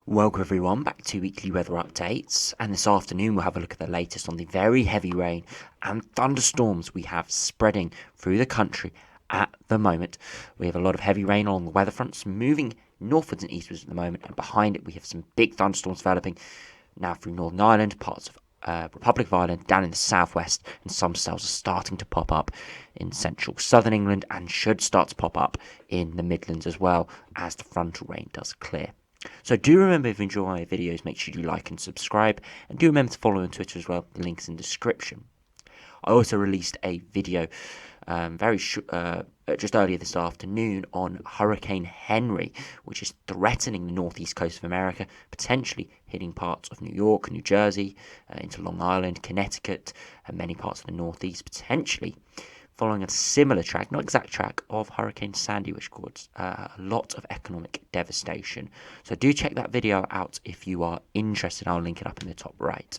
Welcome everyone back to weekly weather updates, and this afternoon we'll have a look at the latest on the very heavy rain and thunderstorms we have spreading through the country at the moment. We have a lot of heavy rain along the weather fronts moving northwards and eastwards at the moment, and behind it we have some big thunderstorms developing now through Northern Ireland, parts of Republic of Ireland, down in the southwest, and some cells are starting to pop up in central southern England and should start to pop up in the Midlands as well as the frontal rain does clear. So do remember, if you enjoy my videos, make sure you like and subscribe, and do remember to follow on Twitter as well. The link's in the description. I also released a video just earlier this afternoon on Hurricane Henry, which is threatening the northeast coast of America, potentially hitting parts of New York, New Jersey, into Long Island, Connecticut, and many parts of the northeast, potentially following a similar track, not exact track, of Hurricane Sandy, which caused a lot of economic devastation. So do check that video out if you are interested. I'll link it up in the top right.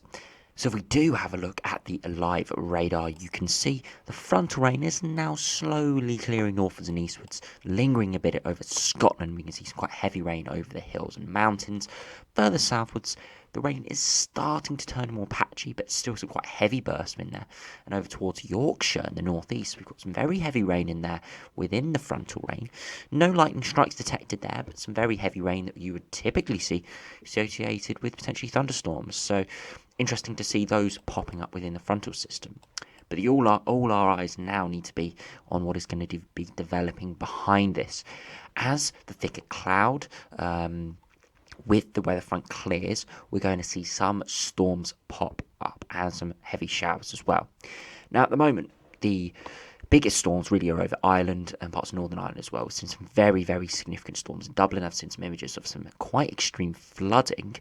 So if we do have a look at the live radar, you can see the frontal rain is now slowly clearing northwards and eastwards, lingering a bit over Scotland. We can see some quite heavy rain over the hills and mountains. Further southwards, the rain is starting to turn more patchy, but still some quite heavy bursts in there. And over towards Yorkshire in the northeast, we've got some very heavy rain in there within the frontal rain. No lightning strikes detected there, but some very heavy rain that you would typically see associated with potentially thunderstorms. So interesting to see those popping up within the frontal system. But all our eyes now need to be on what is going to be developing behind this. As the thicker cloud with the weather front clears, we're going to see some storms pop up and some heavy showers as well. Now at the moment, the biggest storms really are over Ireland and parts of Northern Ireland as well. We've seen some very, very significant storms in Dublin. I've seen some images of some quite extreme flooding.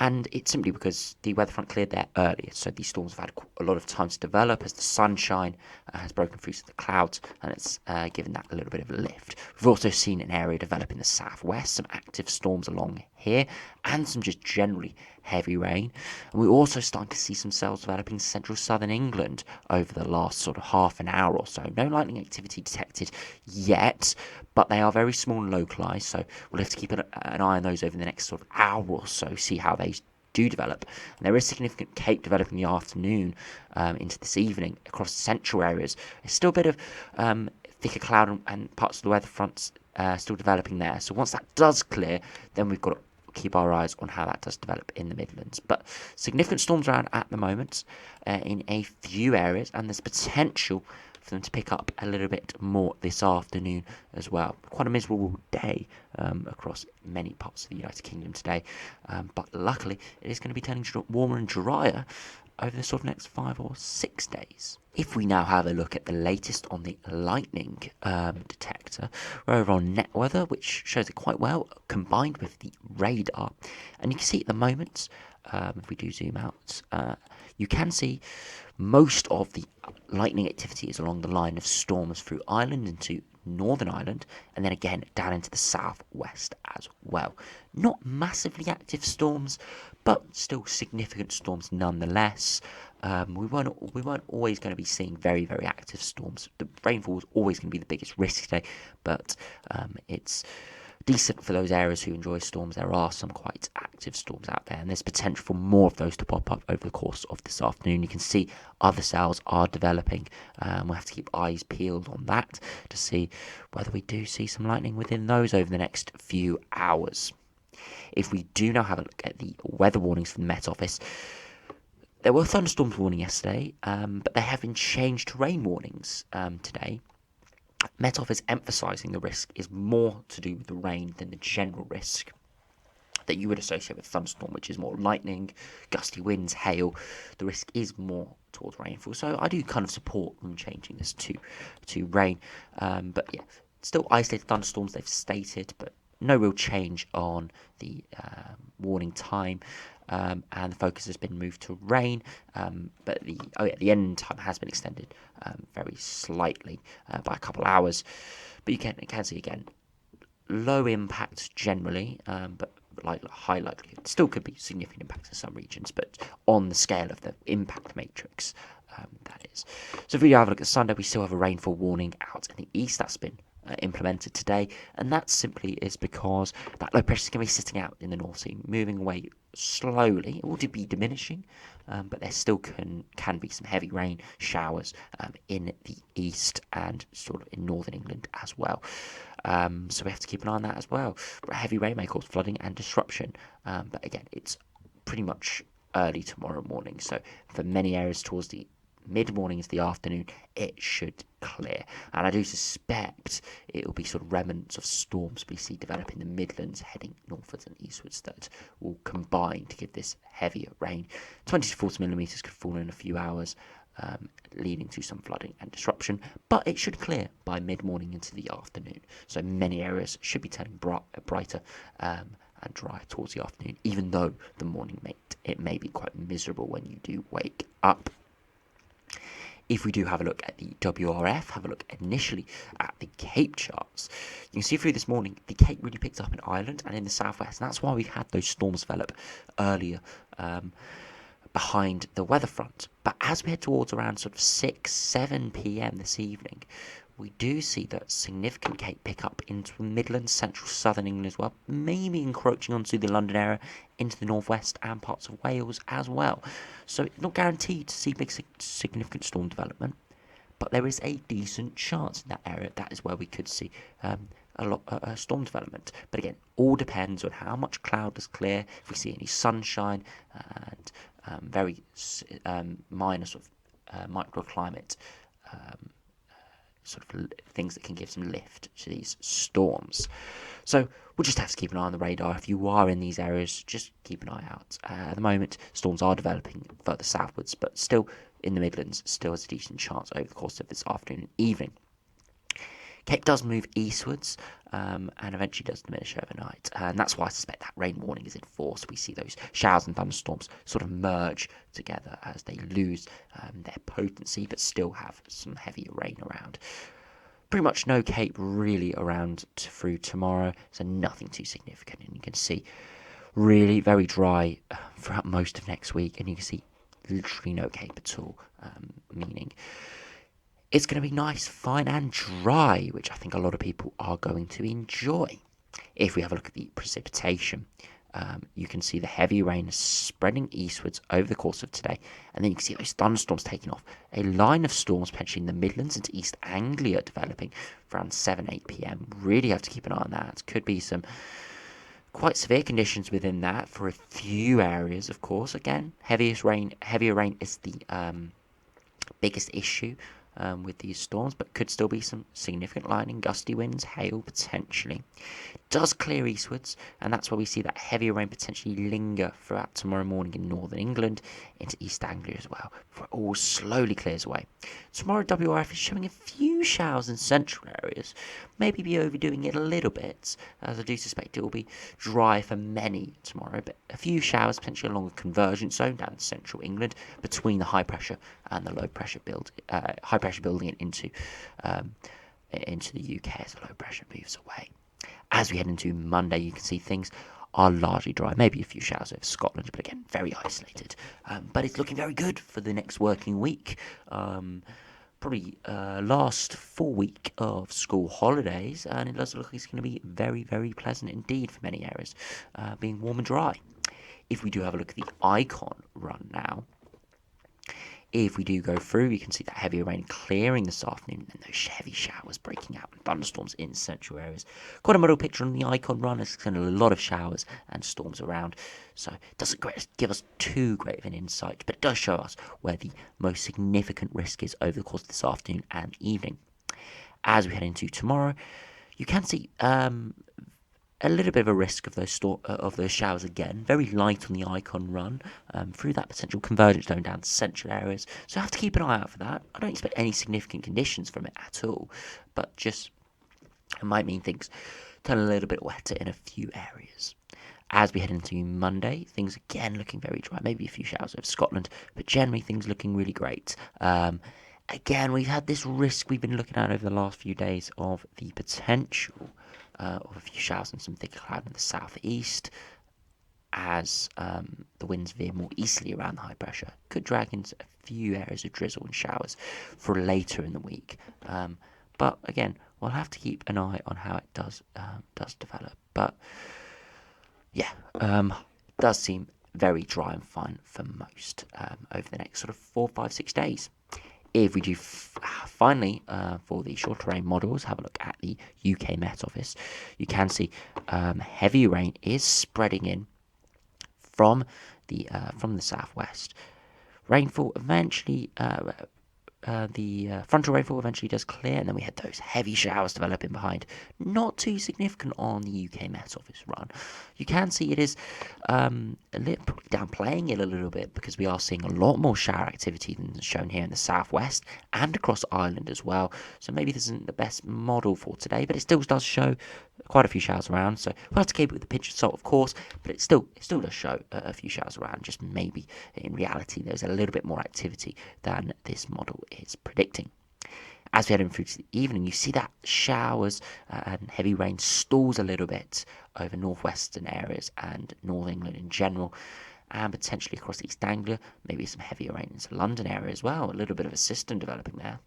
And it's simply because the weather front cleared there earlier, so these storms have had a lot of time to develop as the sunshine has broken through the clouds, and it's given that a little bit of a lift. We've also seen an area develop in the southwest, some active storms along here, and some just generally heavy rain. And we're also starting to see some cells developing in central southern England over the last sort of half an hour or so. No lightning activity detected yet, but they are very small and localised, so we'll have to keep an eye on those over the next sort of hour or so, see how they do develop. And there is significant cape developing in the afternoon into this evening across central areas. There's still a bit of thicker cloud and parts of the weather fronts still developing there. So once that does clear, then we've got to keep our eyes on how that does develop in the Midlands. But significant storms around at the moment in a few areas, and there's potential for them to pick up a little bit more this afternoon as well. Quite a miserable day across many parts of the United Kingdom today, but luckily it is going to be turning warmer and drier over the sort of next 5 or 6 days. If we now have a look at the latest on the lightning detector, we're over on net weather, which shows it quite well combined with the radar. And you can see at the moment, if we do zoom out, you can see most of the lightning activity is along the line of storms through Ireland into Northern Ireland, and then again down into the southwest as well. Not massively active storms, but still significant storms nonetheless. We weren't always going to be seeing very, very active storms. The rainfall was always going to be the biggest risk today, but it's decent for those areas who enjoy storms. There are some quite active storms out there, and there's potential for more of those to pop up over the course of this afternoon. You can see other cells are developing. We'll have to keep eyes peeled on that to see whether we do see some lightning within those over the next few hours. If we do now have a look at the weather warnings from the Met Office, there were thunderstorms warning yesterday, but they have been changed to rain warnings today. Met Office emphasising the risk is more to do with the rain than the general risk that you would associate with thunderstorm, which is more lightning, gusty winds, hail. The risk is more towards rainfall. So I do kind of support them changing this to rain. But yeah, still isolated thunderstorms they've stated, but no real change on the warning time. And the focus has been moved to rain, but the end time has been extended very slightly by a couple hours. But you can see again low impact generally, but high likelihood. Still could be significant impacts in some regions, but on the scale of the impact matrix, that is. So if we have a look at Sunday, we still have a rainfall warning out in the east. That's been implemented today, and that simply is because that low pressure is going to be sitting out in the North Sea, moving away slowly. It will be diminishing, but there still can be some heavy rain showers in the east and sort of in northern England as well. So we have to keep an eye on that as well. But heavy rain may cause flooding and disruption, but again, it's pretty much early tomorrow morning. So for many areas towards the mid-morning into the afternoon, it should clear. And I do suspect it will be sort of remnants of storms we see develop in the Midlands heading northwards and eastwards that will combine to give this heavier rain. 20 to 40 millimetres could fall in a few hours, leading to some flooding and disruption, but it should clear by mid-morning into the afternoon. So many areas should be turning brighter and drier towards the afternoon, even though the morning it may be quite miserable when you do wake up. If we do have a look at the WRF, have a look initially at the Cape charts, you can see through this morning, the Cape really picked up in Ireland and in the southwest, and that's why we had those storms develop earlier behind the weather front. But as we head towards around sort of 6-7 p.m. this evening, we do see that significant Cape pick up into the Midlands, central southern England as well, maybe encroaching onto the London area, into the northwest and parts of Wales as well. So it's not guaranteed to see big significant storm development, but there is a decent chance in that area. That is where we could see a storm development. But again, all depends on how much cloud does clear, if we see any sunshine, and very minor sort of microclimate sort of things that can give some lift to these storms. So we'll just have to keep an eye on the radar. If you are in these areas, just keep an eye out. At the moment, storms are developing further southwards, but still in the Midlands, still has a decent chance over the course of this afternoon and evening. Cape does move eastwards and eventually does diminish overnight. And that's why I suspect that rain warning is in force. We see those showers and thunderstorms sort of merge together as they lose their potency, but still have some heavier rain around. Pretty much no Cape really around through tomorrow, so nothing too significant. And you can see really very dry throughout most of next week, and you can see literally no Cape at all, meaning it's going to be nice, fine and dry, which I think a lot of people are going to enjoy. If we have a look at the precipitation, you can see the heavy rain spreading eastwards over the course of today, and then you can see those thunderstorms taking off. A line of storms potentially in the Midlands into East Anglia developing around 7-8 p.m. Really have to keep an eye on that. Could be some quite severe conditions within that for a few areas, of course. Again, heavier rain is the biggest issue with these storms, but could still be some significant lightning, gusty winds, hail potentially. Does clear eastwards, and that's where we see that heavier rain potentially linger throughout tomorrow morning in northern England into East Anglia as well, before it all slowly clears away. Tomorrow WRF is showing a few showers in central areas, maybe be overdoing it a little bit, as I do suspect it will be dry for many tomorrow, but a few showers potentially along the convergence zone down in central England between the high pressure and the low pressure building it into the UK as the low pressure moves away. As we head into Monday, you can see things are largely dry. Maybe a few showers over Scotland, but again, very isolated. But it's looking very good for the next working week. Probably last full week of school holidays, and it does look like it's going to be very, very pleasant indeed for many areas, being warm and dry. If we do have a look at the icon run now, if we do go through, you can see that heavier rain clearing this afternoon and those heavy showers breaking out and thunderstorms in central areas. Quite a model picture on the icon run. There's kind of a lot of showers and storms around, so it doesn't give us too great of an insight, but it does show us where the most significant risk is over the course of this afternoon and evening. As we head into tomorrow, you can see a little bit of a risk of those showers again. Very light on the icon run through that potential convergence zone down to central areas. So I have to keep an eye out for that. I don't expect any significant conditions from it at all, but just it might mean things turn a little bit wetter in a few areas. As we head into Monday, things again looking very dry. Maybe a few showers over Scotland, but generally things looking really great. Again, we've had this risk we've been looking at over the last few days of the potential of a few showers and some thicker cloud in the southeast as the winds veer more easterly around the high pressure. Could drag into a few areas of drizzle and showers for later in the week. But again, we'll have to keep an eye on how it does develop. But yeah, does seem very dry and fine for most over the next sort of 4, 5, 6 days. If we do finally, for the shorter rain models, have a look at the UK Met Office, you can see heavy rain is spreading in from the southwest. Rainfall eventually, the frontal rainfall eventually does clear, and then we had those heavy showers developing behind. Not too significant on the UK Met Office run. You can see it is probably downplaying it a little bit, because we are seeing a lot more shower activity than shown here in the southwest and across Ireland as well. So maybe this isn't the best model for today, but it still does show quite a few showers around. So we'll have to keep it with a pinch of salt, of course, but it still does show a few showers around. Just maybe in reality there's a little bit more activity than this model is predicting. As we head in through to the evening, you see that showers and heavy rain stalls a little bit over northwestern areas and North England in general, and potentially across East Anglia. Maybe some heavier rain into London area as well. A little bit of a system developing there.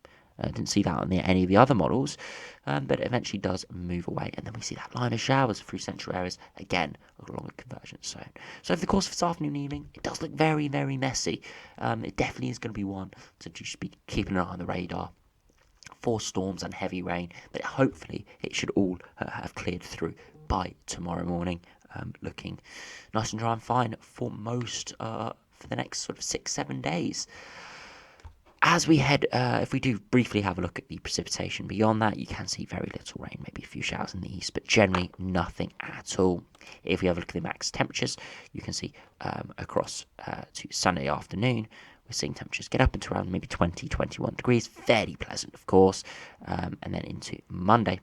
Didn't see that on any of the other models, but it eventually does move away, and then we see that line of showers through central areas again along a convergence zone. So over the course of this afternoon and evening, it does look very, very messy. It definitely is going to be one to just be keeping an eye on the radar for storms and heavy rain, but hopefully it should all have cleared through by tomorrow morning, looking nice and dry and fine for most for the next sort of 6-7 days. As we head, if we do briefly have a look at the precipitation beyond that, you can see very little rain, maybe a few showers in the east, but generally nothing at all. If we have a look at the max temperatures, you can see across to Sunday afternoon, we're seeing temperatures get up into around maybe 20, 21 degrees, fairly pleasant, of course. And then into Monday,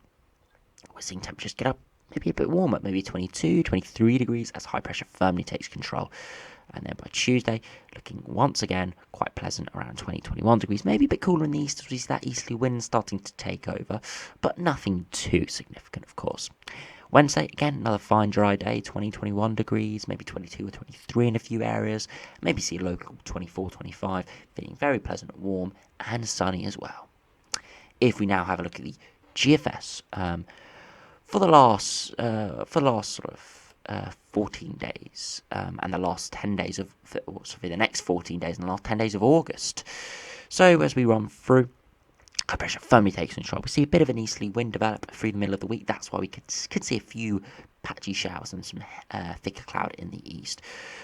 we're seeing temperatures get up maybe a bit warmer, maybe 22, 23 degrees as high pressure firmly takes control. And then by Tuesday, looking once again quite pleasant, around 20, 21 degrees, maybe a bit cooler in the east as we see that easterly wind starting to take over, but nothing too significant, of course. Wednesday, again, another fine dry day, 20, 21 degrees, maybe 22 or 23 in a few areas, maybe see a local 24, 25, feeling very pleasant, warm, and sunny as well. If we now have a look at the GFS, for the last sort of 14 days, and the last 10 days of, the next 14 days and the last 10 days of August. So as we run through, high pressure firmly takes control. We see a bit of an easterly wind develop through the middle of the week. That's why we could see a few patchy showers and some thicker cloud in the east.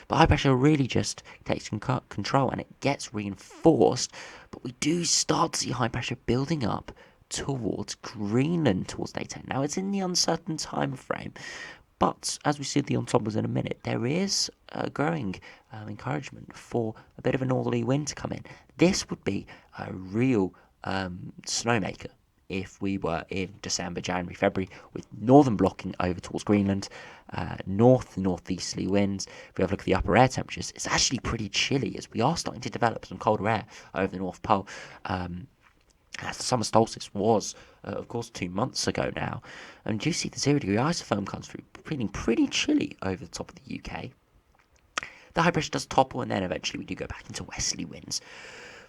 But high pressure really just takes control, and it gets reinforced. But we do start to see high pressure building up towards Greenland towards day 10. Now it's in the uncertain time frame, but as we see the ensembles in a minute, there is a growing encouragement for a bit of a northerly wind to come in. This would be a real snowmaker if we were in December, January, February, with northern blocking over towards Greenland, northeasterly winds. If we have a look at the upper air temperatures, it's actually pretty chilly as we are starting to develop some colder air over the North Pole. As the summer solstice was, of course, 2 months ago now. And you see the 0 degree isotherm comes through, feeling pretty chilly over the top of the UK. The high pressure does topple, and then eventually we do go back into westerly winds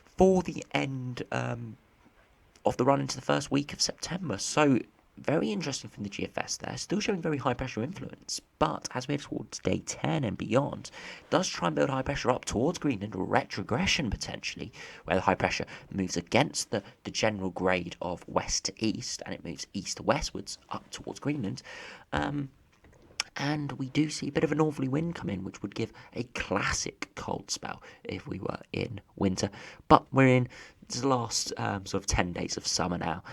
for the end of the run into the first week of September. So very interesting from the GFS there, still showing very high pressure influence, but as we head towards day 10 and beyond, does try and build high pressure up towards Greenland, or retrogression potentially, where the high pressure moves against the general grade of west to east, and it moves east to westwards up towards Greenland. And we do see a bit of a northerly wind come in, which would give a classic cold spell if we were in winter. But we're in the last sort of 10 days of summer now,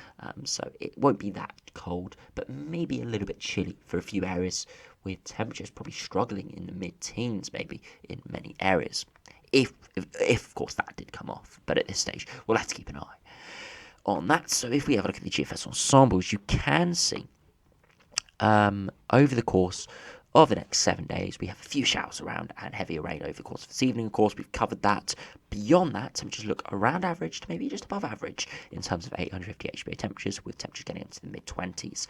so it won't be that cold, but maybe a little bit chilly for a few areas, with temperatures probably struggling in the mid-teens maybe in many areas. If of course that did come off, but at this stage we'll have to keep an eye on that. So if we have a look at the GFS ensembles, you can see over the course of the next 7 days, we have a few showers around and heavier rain over the course of this evening. Of course, we've covered that. Beyond that, temperatures look around average to maybe just above average in terms of 850 HBA temperatures, with temperatures getting into the mid-20s.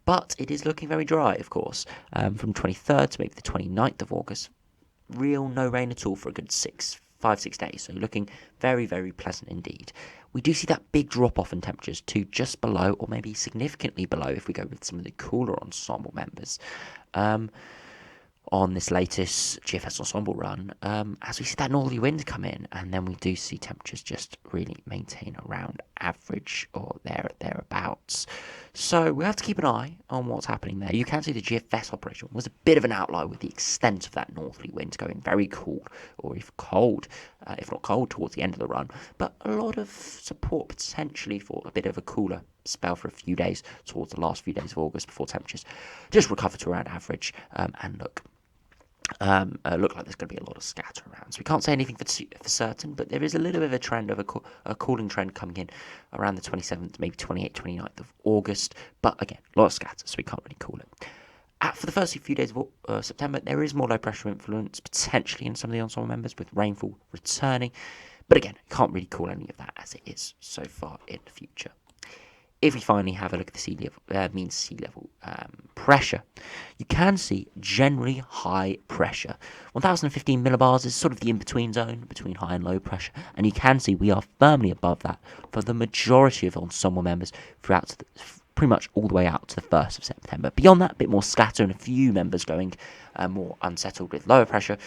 But it is looking very dry, of course, from 23rd to maybe the 29th of August. Real no rain at all for a good 6 5-6 days. So looking very, very pleasant indeed. We do see that big drop off in temperatures to just below, or maybe significantly below, if we go with some of the cooler ensemble members. On this latest GFS Ensemble run, as we see that northerly wind come in, and then we do see temperatures just really maintain around average or thereabouts. So we have to keep an eye on what's happening there. You can see the GFS operation was a bit of an outlier with the extent of that northerly wind going very cool, or if cold, if not cold, towards the end of the run, but a lot of support potentially for a bit of a cooler spell for a few days towards the last few days of August before temperatures just recover to around average, and look like there's going to be a lot of scatter around. So we can't say anything for certain, but there is a little bit of a trend of a cooling trend coming in around the 27th, maybe 28th, 29th of August. But again, a lot of scatter, so we can't really call it. For the first few days of September, there is more low pressure influence potentially in some of the ensemble members with rainfall returning. But again, can't really call any of that as it is so far in the future. If we finally have a look at the mean sea level pressure, you can see generally high pressure. 1015 millibars is sort of the in-between zone between high and low pressure, and you can see we are firmly above that for the majority of ensemble members throughout pretty much all the way out to the 1st of September. Beyond that, a bit more scatter and a few members going more unsettled with lower pressure.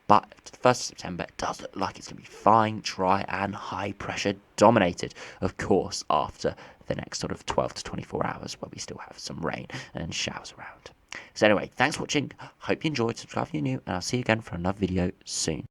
But to the 1st of September, it does look like it's going to be fine, dry, and high pressure dominated, of course, after the next sort of 12 to 24 hours where we still have some rain and showers around. So anyway, thanks for watching. Hope you enjoyed. Subscribe if you're new, and I'll see you again for another video soon.